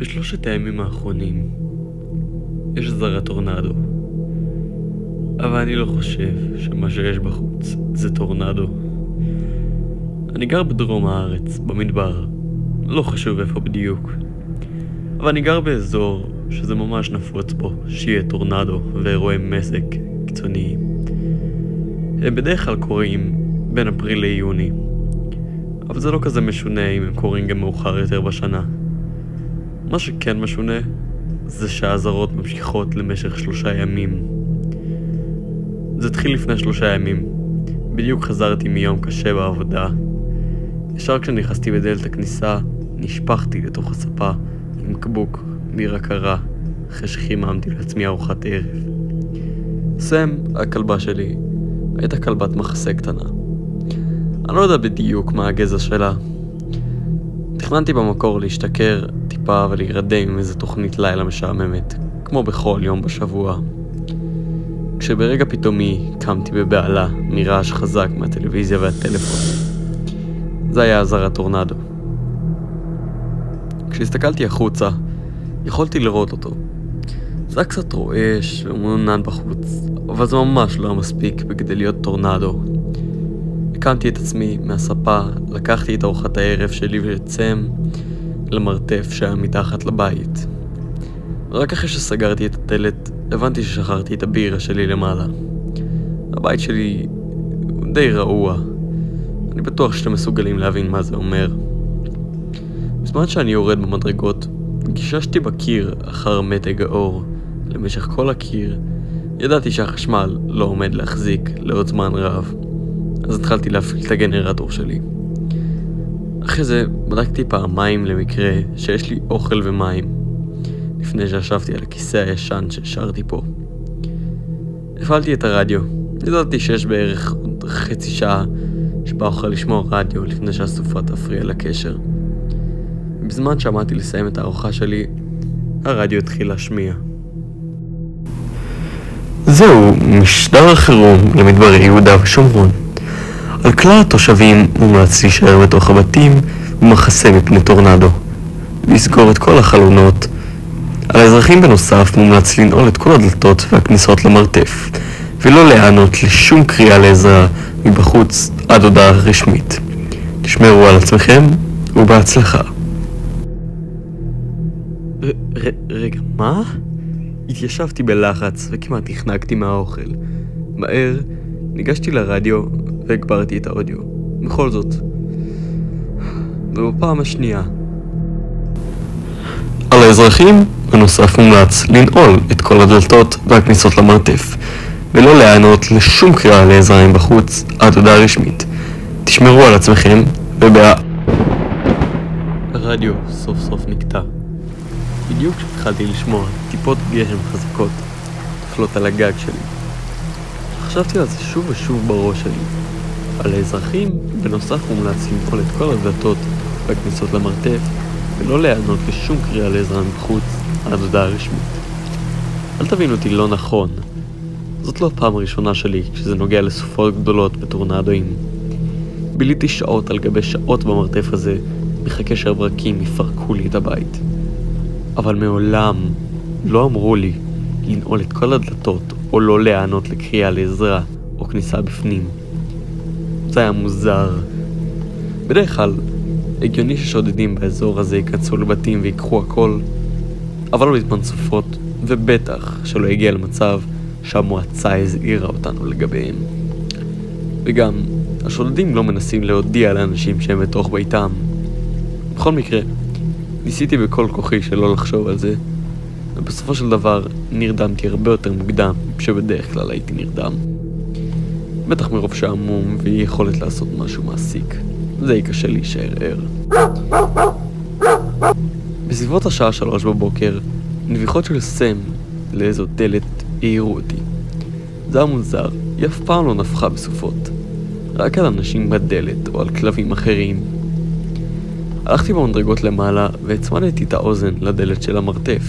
בשלושת הימים האחרונים יש זרע טורנדו, אבל אני לא חושב שמה שיש בחוץ זה טורנדו. אני גר בדרום הארץ, במדבר, לא חשוב איפה בדיוק, אבל אני גר באזור שזה ממש נפוץ בו שיהיה טורנדו ואירועי מזג קיצוניים. הם בדרך כלל קורים בין אפריל ליוני, אבל זה לא כזה משונה אם הם קורים גם מאוחר יותר בשנה. מה שכן משונה זה שהאזהרות ממשיכות למשך 3 ימים. זה התחיל לפני 3 ימים. בדיוק חזרתי מיום קשה בעבודה. ישר כשנכנסתי בדלת הכניסה נשפכתי לתוך הספה עם קבוק בירה קרה אחרי שחיממתי לעצמי ארוחת ערב. סם, הכלבה שלי, הייתה כלבת מחסה קטנה. אני לא יודע בדיוק מה הגזע שלה. תכננתי במקור להשתכר טיפה ולהירדם עם איזה תוכנית לילה משעממת, כמו בכל יום בשבוע. כשברגע פתאומי קמתי בבעלה מרעש חזק מהטלוויזיה והטלפון. זה היה זרע טורנדו. כשהסתכלתי החוצה, יכולתי לראות אותו. זה היה קצת רועש ומעונן בחוץ, אבל זה ממש לא מספיק בכדי להיות טורנדו. הקמתי את עצמי מהספה, לקחתי את ארוחת הערב שלי ויצם למרתף שהיה מתחת לבית. רק אחרי שסגרתי את הדלת, הבנתי ששכרתי את הבירה שלי למעלה. הבית שלי הוא די רעוע. אני בטוח שאתם מסוגלים להבין מה זה אומר. בזמן שאני יורד במדרגות, גיששתי בקיר אחר מתג האור. למשך כל הקיר, ידעתי שהחשמל לא עומד להחזיק לעוד זמן רב. אז התחלתי להפעיל את הגנרטור שלי. אחרי זה בדקתי פעמיים למקרה שיש לי אוכל ומים, לפני שישבתי על הכיסא הישן שהשארתי פה. הפעלתי את הרדיו. ידעתי שיש בערך עוד חצי שעה שבה אוכל לשמוע רדיו לפני שהסופה תפריע לקשר. בזמן שעמדתי לסיים את הארוחה שלי, הרדיו התחיל להשמיע. זהו משדר החירום למדברי יהודה ושומרון. על כלל התושבים מומלץ להישאר בתוך הבתים ומחסה מפני טורנדו. לסגור את כל החלונות. על האזרחים בנוסף מומלץ לנעול את כל הדלתות והכניסות למרתף, ולא להיענות לשום קריאה לעזרה מבחוץ עד הודעה רשמית. תשמרו על עצמכם ובהצלחה. רגע, מה? התיישבתי בלחץ וכמעט נחנקתי מהאוכל. מהר ניגשתי לרדיו והגברתי את האודיו. בכל זאת. ובפעם השנייה. על האזרחים בנוסף מומלץ לנעול את כל הדלתות והכניסות למרתף, ולא להיענות לשום קריאה לעזרה מבחוץ עד הודעה רשמית. תשמרו על עצמכם הרדיו סוף סוף נקטע. בדיוק כשהתחלתי לשמוע טיפות גשם חזקות נופלות על הגג שלי. חשבתי על זה שוב ושוב בראש שלי. על האזרחים בנוסף מומלץ לנעול את כל הדלתות והכניסות למרתף, ולא להיענות לשום קריאה לעזרה מבחוץ עד הודעה רשמית. אל תבינו אותי לא נכון. זאת לא הפעם הראשונה שלי כשזה נוגע לסופות גדולות בטורנדואים. ביליתי שעות על גבי שעות במרתף הזה, מחכה שהברקים יפרקו לי את הבית. אבל מעולם לא אמרו לי לנעול את כל הדלתות או לא להיענות לקריאה לעזרה או כניסה בפנים. זה היה מוזר. בדרך כלל הגיוני ששודדים באזור הזה ייכנסו לבתים ויקחו הכל, אבל לא בזמן סופות, ובטח שלא הגיע למצב שהמועצה הזהירה אותנו לגביהם. וגם, השודדים לא מנסים להודיע לאנשים שהם בתוך ביתם. בכל מקרה, ניסיתי בכל כוחי שלא לחשוב על זה, ובסופו של דבר נרדמתי הרבה יותר מוקדם שבדרך כלל הייתי נרדם. בטח מרוב שעמום ואי יכולת לעשות משהו מעסיק. זה קשה להישאר ער. בסביבות השעה 3 בבוקר, נביחות של סם לאיזו דלת העירו אותי. זה היה מוזר, היא אף פעם לא נפחה בסופות. רק על אנשים בדלת או על כלבים אחרים. הלכתי במדרגות למעלה והצמדתי את האוזן לדלת של המרתף.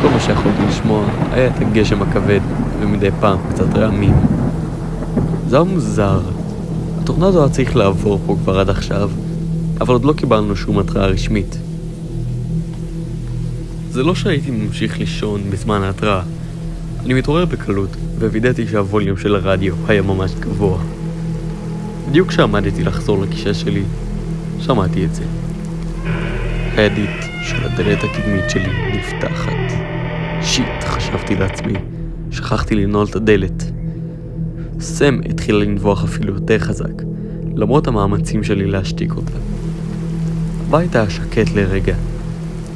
כל מה שיכולתי לשמוע היה את הגשם הכבד ומדי פעם קצת רעמים. זה היה מוזר. הטורנדו היה צריך לעבור פה כבר עד עכשיו, אבל עוד לא קיבלנו שום התראה רשמית. זה לא שהייתי ממשיך לישון בזמן ההתראה. אני מתעורר בקלות, ווידאתי שהווליום של הרדיו היה ממש גבוה. בדיוק כשעמדתי לחזור לכיסא שלי, שמעתי את זה. הידית של הדלת הקדמית שלי נפתחת. שיט, חשבתי לעצמי, שכחתי לנעול את הדלת. סם התחילה לנבוח אפילו יותר חזק, למרות המאמצים שלי להשתיק אותה. הבית היה שקט לרגע,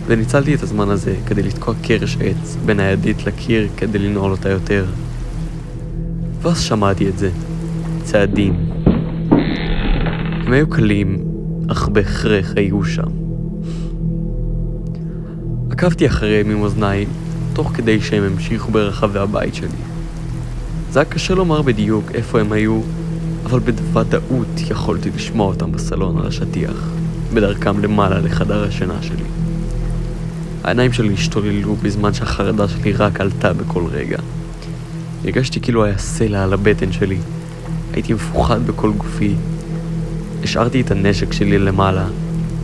וניצלתי את הזמן הזה כדי לתקוע קרש עץ בין הידית לקיר כדי לנעול אותה יותר. ואז שמעתי את זה. צעדים. הם היו קלים, אך בהכרח היו שם. עקבתי אחריהם עם אוזניים, תוך כדי שהם המשיכו ברחבי הבית שלי. זה היה קשה לומר בדיוק איפה הם היו, אבל בוודאות יכולתי לשמוע אותם בסלון על השטיח, בדרכם למעלה לחדר השינה שלי. העיניים שלי השתוללו בזמן שהחרדה שלי רק עלתה בכל רגע. הרגשתי כאילו היה סלע על הבטן שלי. הייתי מפוחד בכל גופי. השארתי את הנשק שלי למעלה,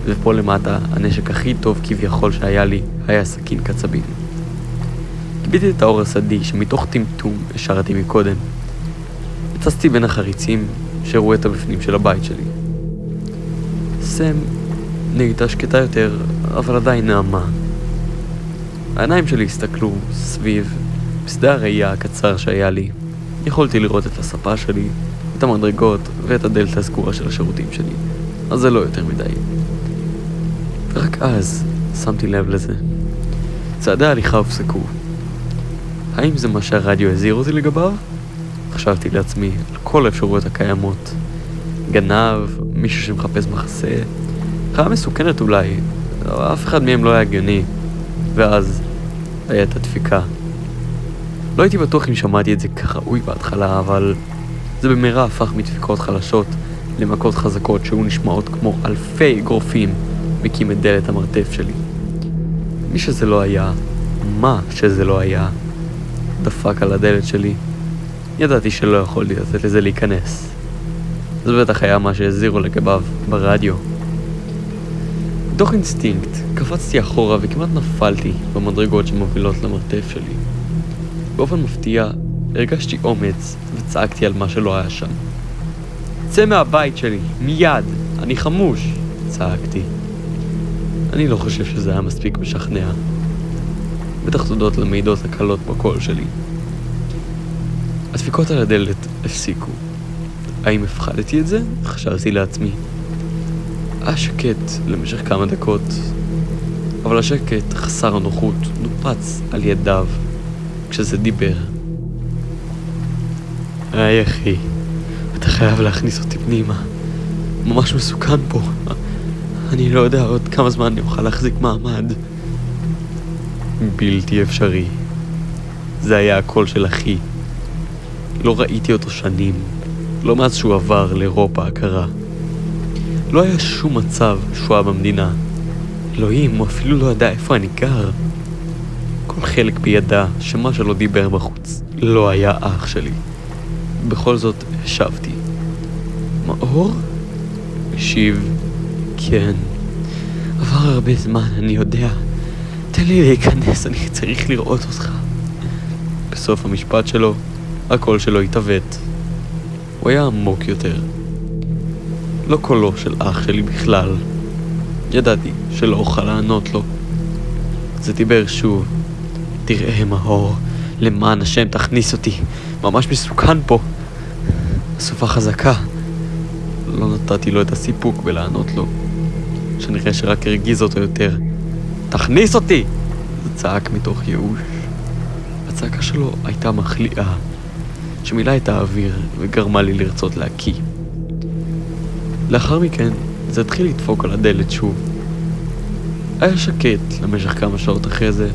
ופה למטה הנשק הכי טוב כביכול שהיה לי היה סכין קצבים. קיביתי את האור הסדי שמתוך טמטום השארתי מקודם. הצצתי בין החריצים שהראו את הבפנים של הבית שלי. סם נהייתה שקטה יותר, אבל עדיין נעמה. העיניים שלי הסתכלו סביב בשדה הראייה הקצר שהיה לי. יכולתי לראות את הספה שלי, את המדרגות ואת הדלת הסגורה של השירותים שלי, אז זה לא יותר מדי. ורק אז שמתי לב לזה. צעדי ההליכה הופסקו. האם זה מה שהרדיו הזהיר אותי לגביו? חשבתי לעצמי על כל האפשרויות הקיימות. גנב, מישהו שמחפש מחסה, חיה מסוכנת אולי, אף אחד מהם לא היה הגיוני. ואז הייתה הדפיקה. לא הייתי בטוח אם שמעתי את זה כראוי בהתחלה, אבל זה במהרה הפך מדפיקות חלשות למכות חזקות שהיו נשמעות כמו אלפי גרופים מקים את דלת המרתף שלי. מי שזה לא היה, מה שזה לא היה, דפק על הדלת שלי. ידעתי שלא יכולתי לתת לזה להיכנס. זה בטח היה מה שהזהירו לגביו ברדיו. מתוך אינסטינקט קפצתי אחורה וכמעט נפלתי במדרגות שמובילות למרתף שלי. באופן מפתיע הרגשתי אומץ וצעקתי על מה שלא היה שם. צא מהבית שלי, מיד, אני חמוש, צעקתי. אני לא חושב שזה היה מספיק משכנע. בטח תודות למידות הקלות בקול שלי. הדפיקות על הדלת הפסיקו. האם הפחדתי את זה? חשבתי לעצמי. היה שקט למשך כמה דקות, אבל השקט חסר הנוחות נופץ על ידיו כשזה דיבר. היי אחי, אתה חייב להכניס אותי פנימה. ממש מסוכן פה. אני לא יודע עוד כמה זמן אני אוכל להחזיק מעמד. בלתי אפשרי. זה היה הקול של אחי. לא ראיתי אותו שנים, לא מאז שהוא עבר לאירופה הקרה. לא היה שום מצב שהוא היה במדינה. אלוהים, הוא אפילו לא ידע איפה אני גר. כל חלק בידע שמה שלא דיבר בחוץ לא היה אח שלי. בכל זאת השבתי. מאור? השיב, כן. עבר הרבה זמן, אני יודע. תן לי להיכנס, אני צריך לראות אותך. בסוף המשפט שלו, הקול שלו התעוות. הוא היה עמוק יותר. לא קולו של אח שלי בכלל. ידעתי שלא אוכל לענות לו. זה דיבר שוב. תראה מאור, למען השם תכניס אותי. ממש מסוכן פה. הסופה חזקה. לא נתתי לו את הסיפוק בלענות לו. שנראה שרק הרגיז אותו יותר. תכניס אותי! זה צעק מתוך ייאוש. הצעקה שלו הייתה מחליאה, שמילאה את האוויר וגרמה לי לרצות להקיא. לאחר מכן זה התחיל לדפוק על הדלת שוב. היה שקט למשך כמה שעות אחרי זה.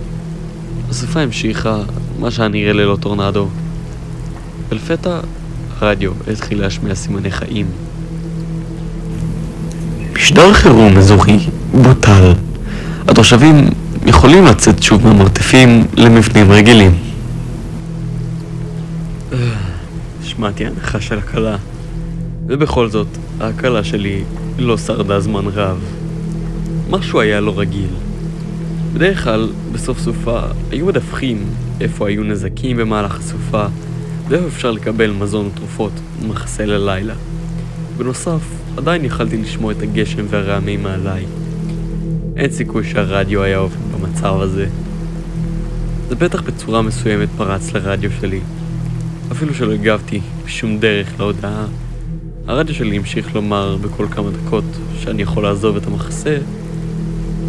הסופה המשיכה, מה שהיה נראה ללא טורנדו. ולפתע הרדיו התחיל להשמיע סימני חיים. משדר חירום אזורי בוטל. התושבים יכולים לצאת שוב מהמרתפים למבנים רגילים. שמעתי הנחה של הקלה, ובכל זאת הקלה שלי לא שרדה זמן רב. משהו היה לא רגיל. בדרך כלל, בסוף סופה, היו מדווחים איפה היו נזקים במהלך הסופה, ואיפה אפשר לקבל מזון ותרופות ומחסה ללילה. בנוסף, עדיין יכלתי לשמוע את הגשם והרעמים מעליי. אין סיכוי שהרדיו היה עובד במצב הזה. זה בטח בצורה מסוימת פרץ לרדיו שלי. אפילו שלא הגבתי בשום דרך להודעה, הרדיו שלי המשיך לומר בכל כמה דקות שאני יכול לעזוב את המחסה,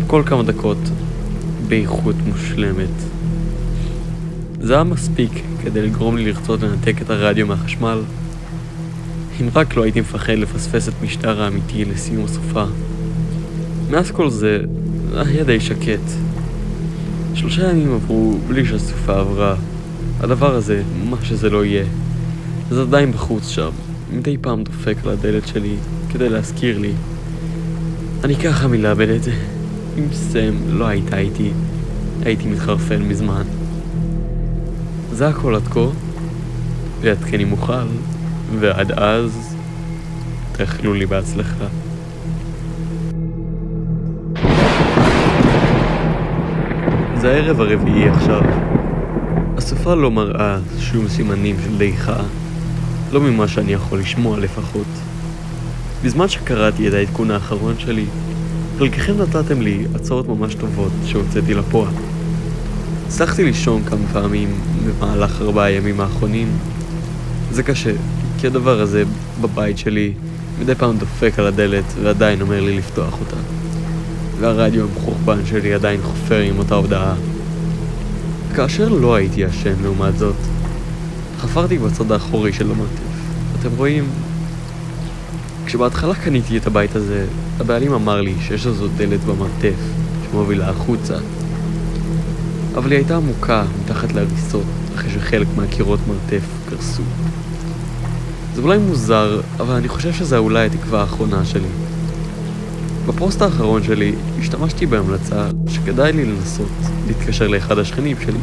בכל כמה דקות באיכות מושלמת. זה היה מספיק כדי לגרום לי לרצות לנתק את הרדיו מהחשמל, אם רק לא הייתי מפחד לפספס את משטר האמיתי לסיום הסופה. מאז כל זה היה די שקט. 3 ימים עברו בלי שהסופה עברה. הדבר הזה, מה שזה לא יהיה, זה עדיין בחוץ שם. מדי פעם דופק על הדלת שלי כדי להזכיר לי. אני ככה מלאבד את זה. אם סם לא הייתה איתי, הייתי מתחרפן מזמן. זה הכל עד כה, ויעדכן אם אוכל, ועד אז תאכלו לי בהצלחה. זה הערב הרביעי עכשיו. הסופה לא מראה שום סימנים של דעיכה, לא ממה שאני יכול לשמוע לפחות. בזמן שקראתי את העדכון האחרון שלי, חלקכם נתתם לי הצעות ממש טובות שהוצאתי לפועל. הצלחתי לישון כמה פעמים במהלך 4 הימים האחרונים. זה קשה, כי הדבר הזה בבית שלי מדי פעם דופק על הדלת ועדיין אומר לי לפתוח אותה. והרדיו המחורבן שלי עדיין חופר עם אותה הודעה. כאשר לא הייתי ישן לעומת זאת, חפרתי בצד האחורי של המרתף. אתם רואים? כשבהתחלה קניתי את הבית הזה, הבעלים אמר לי שיש לזו דלת במרתף שמובילה החוצה. אבל היא הייתה עמוקה מתחת להריסות, אחרי שחלק מהקירות מרתף קרסו. זה אולי מוזר, אבל אני חושב שזה אולי התקווה האחרונה שלי. בפוסט האחרון שלי השתמשתי בהמלצה שכדאי לי לנסות להתקשר לאחד השכנים שלי.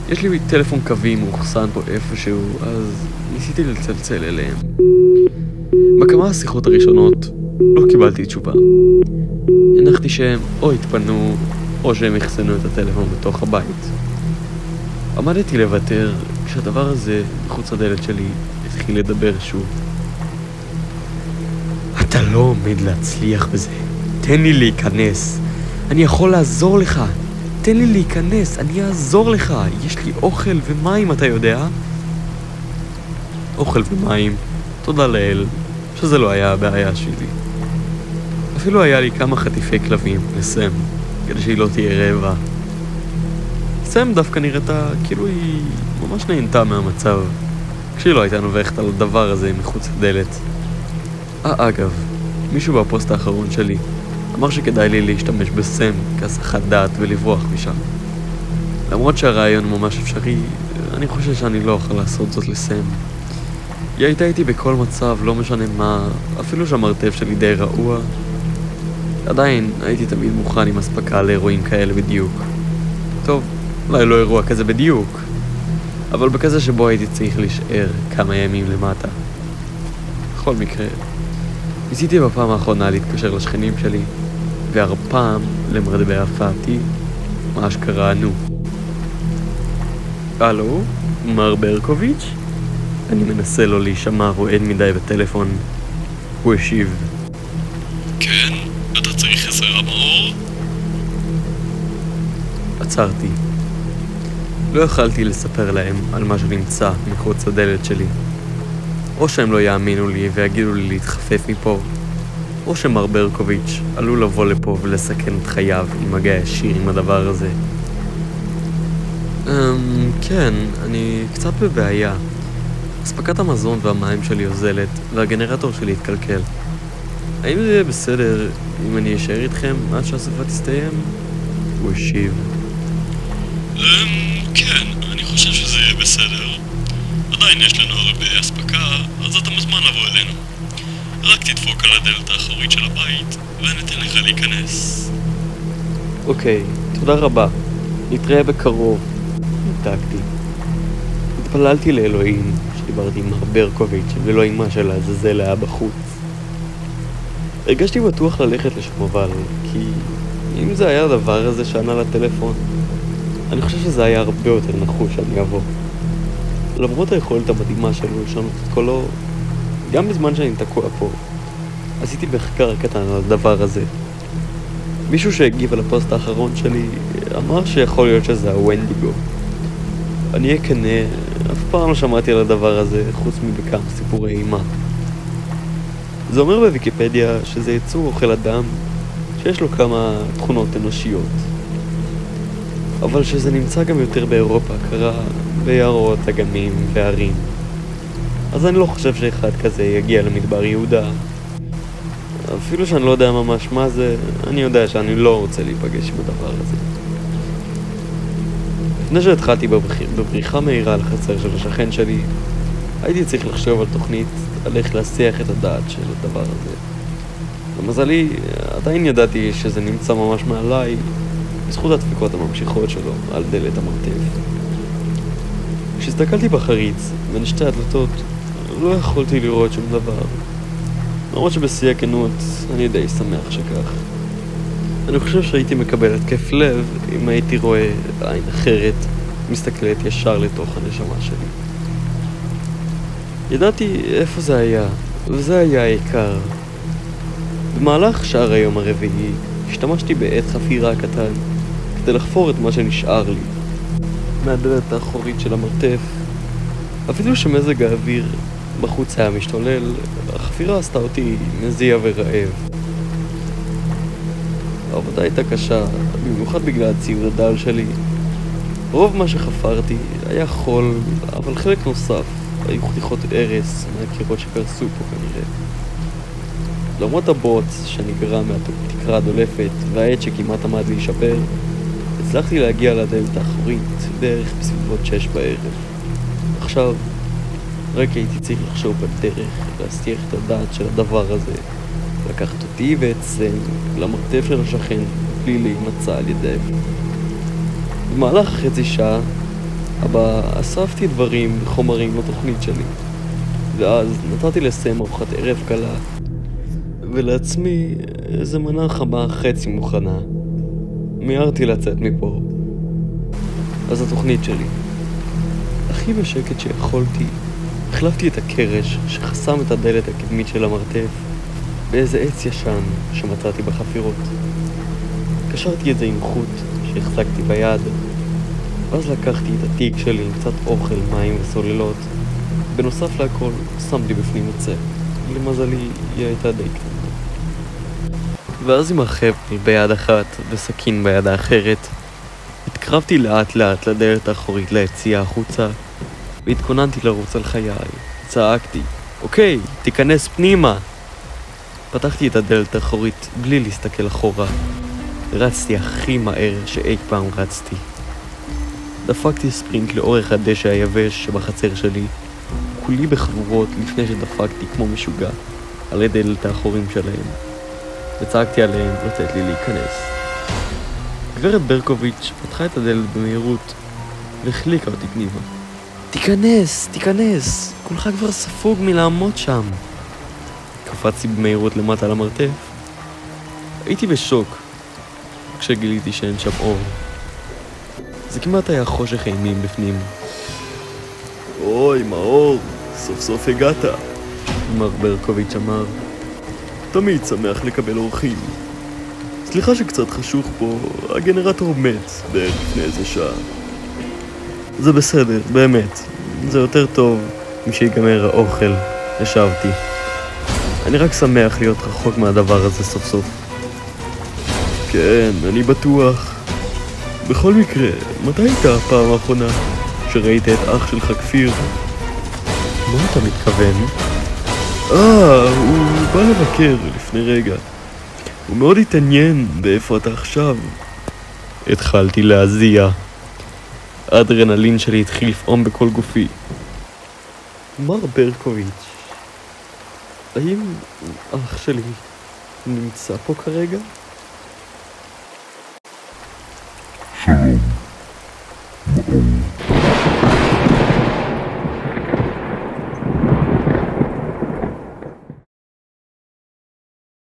יש לי טלפון קווי מאוחסן פה איפשהו, אז ניסיתי לצלצל אליהם. בכמה השיחות הראשונות לא קיבלתי תשובה. הנחתי שהם או התפנו או שהם יחסנו את הטלפון בתוך הבית. עמדתי לוותר כשהדבר הזה מחוץ לדלת שלי התחיל לדבר שוב. אתה לא עומד להצליח בזה. תן לי להיכנס. אני יכול לעזור לך. תן לי להיכנס, אני אעזור לך. יש לי אוכל ומים, אתה יודע? אוכל ומים, תודה לאל, שזה לא היה הבעיה שלי. אפילו היה לי כמה חטיפי כלבים לסם, כדי שהיא לא תהיה רעבה. סם דווקא נראתה כאילו היא ממש נהנתה מהמצב, כשהיא לא הייתה נובחת על הדבר הזה מחוץ לדלת. אגב, מישהו בפוסט האחרון שלי אמר שכדאי לי להשתמש בסם כהסחת דעת ולברוח משם. למרות שהרעיון ממש אפשרי, אני חושב שאני לא אוכל לעשות זאת לסם. היא הייתה איתי בכל מצב, לא משנה מה, אפילו שהמרתף שלי די רעוע. עדיין הייתי תמיד מוכן עם אספקה לאירועים כאלה בדיוק. טוב, אולי לא אירוע כזה בדיוק, אבל בכזה שבו הייתי צריך להישאר כמה ימים למטה. בכל מקרה, ניסיתי בפעם האחרונה להתקשר לשכנים שלי, והפעם למרבה הפתעתי, מה אשכרה ענו. הלו, מר ברקוביץ'? אני מנסה לא להישמע רועד מדי בטלפון. הוא השיב. כן, אתה צריך עזרה מאור? עצרתי. לא יכלתי לספר להם על מה שנמצא מחוץ לדלת שלי. או שהם לא יאמינו לי ויגידו לי להתחפף מפה, או שמר ברקוביץ' עלול לבוא לפה ולסכן את חייו עם מגע ישיר עם הדבר הזה. כן, אני קצת בבעיה. אספקת המזון והמים שלי הוזלת, והגנרטור שלי התקלקל. האם זה יהיה בסדר אם אני אשאר איתכם עד שהסופה תסתיים? הוא השיב. כן, אני חושב שזה יהיה בסדר. עדיין יש לנו הרבה אספקה, אז אתה מוזמן לבוא אלינו. רק תדפוק על הדלת האחורית של הבית, וניתן לך להיכנס. אוקיי, תודה רבה. נתראה בקרוב. נתקתי. התפללתי לאלוהים שדיברתי עם מר ברקוביץ' ולא עם מה של העזאזל היה בחוץ. הרגשתי בטוח ללכת לשם אבל, כי אם זה היה הדבר הזה שענה לטלפון, אני חושב שזה היה הרבה יותר נחוש שאני אבוא. למרות היכולת המדהימה שלו לשנות את קולו, גם בזמן שאני תקוע פה, עשיתי מחקר קטן על הדבר הזה. מישהו שהגיב על הפוסט האחרון שלי אמר שיכול להיות שזה הוונדיגו. אני אכנה, אף פעם לא שמעתי על הדבר הזה חוץ מבכמה סיפורי אימה. זה אומר בוויקיפדיה שזה יצור אוכל אדם שיש לו כמה תכונות אנושיות, אבל שזה נמצא גם יותר באירופה הקרה, ביערות, אגמים וערים. אז אני לא חושב שאחד כזה יגיע למדבר יהודה. אפילו שאני לא יודע ממש מה זה, אני יודע שאני לא רוצה להיפגש עם הדבר הזה. לפני שהתחלתי בבריחה מהירה לחצר של השכן שלי, הייתי צריך לחשוב על תוכנית על איך להסיח את הדעת של הדבר הזה. למזלי, עדיין ידעתי שזה נמצא ממש מעליי, בזכות הדפיקות הממשיכות שלו על דלת המרתף. כשהסתכלתי בחריץ בין שתי הדלתות, לא יכולתי לראות שום דבר. למרות שבשיא הכנות, אני די שמח שכך. אני חושב שהייתי מקבל התקף לב אם הייתי רואה עין אחרת מסתכלת ישר לתוך הנשמה שלי. ידעתי איפה זה היה, וזה היה העיקר. במהלך שער היום הרביעי, השתמשתי בעת חפירה קטן כדי לחפור את מה שנשאר לי מהדלת האחורית של המרתף. אפילו שמזג האוויר בחוץ היה משתולל, החפירה עשתה אותי מזיע ורעב. העבודה הייתה קשה, במיוחד בגלל הציוד הדל שלי. רוב מה שחפרתי היה חול, אבל חלק נוסף היו חתיכות ארס מהקירות שקרסו פה כנראה. למרות הבוץ שנגרע מהתקרה הדולפת והעט שכמעט עמד להישבר, הצלחתי להגיע לדלת האחורית בערך בסביבות 6 בערב. עכשיו, רק הייתי צריך לחשוב בדרך להסתיח את הדעת של הדבר הזה, לקחת אותי ואת סם למרתף של השכן בלי להימצא על ידיו. במהלך חצי שעה הבא אספתי דברים וחומרים לתוכנית שלי, ואז נתתי לסם ארוחת ערב קלה ולעצמי איזה מנה חמה חצי מוכנה. מיהרתי לצאת מפה. אז התוכנית שלי, הכי בשקט שיכולתי, החלפתי את הקרש שחסם את הדלת הקדמית של המרתף באיזה עץ ישן שמצאתי בחפירות. קשרתי את זה עם חוט שהחזקתי ביד, ואז לקחתי את התיק שלי עם קצת אוכל, מים וסוללות. בנוסף להכל, שמתי בפנים עצה. למזלי, היא הייתה די קטנה. ואז עם החבל ביד אחת וסכין ביד האחרת, התקרבתי לאט לאט לדלת האחורית ליציאה החוצה, והתכוננתי לרוץ על חיי. צעקתי, אוקיי, תיכנס פנימה! פתחתי את הדלת האחורית בלי להסתכל אחורה. רצתי הכי מהר שאי פעם רצתי. דפקתי ספרינט לאורך הדשא היבש שבחצר שלי, כולי בחבורות לפני שדפקתי כמו משוגע על הדלת האחורים שלהם, וצעקתי עליהם לתת לי להיכנס. גברת ברקוביץ' פתחה את הדלת במהירות והחליקה אותי פנימה. תיכנס, תיכנס, כולך כבר ספוג מלעמוד שם. קפצתי במהירות למטה למרתף. הייתי בשוק כשגיליתי שאין שם אור. זה כמעט היה חושך אימים בפנים. אוי, מאור, סוף סוף הגעת, מר ברקוביץ' אמר. תמיד שמח לקבל אורחים. סליחה שקצת חשוך פה, הגנרטור מת בערך לפני איזה שעה. זה בסדר, באמת. זה יותר טוב משיגמר האוכל, השבתי. אני רק שמח להיות רחוק מהדבר הזה סוף סוף. כן, אני בטוח. בכל מקרה, מתי הייתה הפעם האחרונה שראית את אח שלך כפיר? מה אתה מתכוון? הוא בא לבקר לפני רגע. הוא מאוד התעניין באיפה אתה עכשיו. התחלתי להזיע. האדרנלין שלי התחיל לפעום בכל גופי. מר ברקוביץ', האם אח שלי נמצא פה כרגע?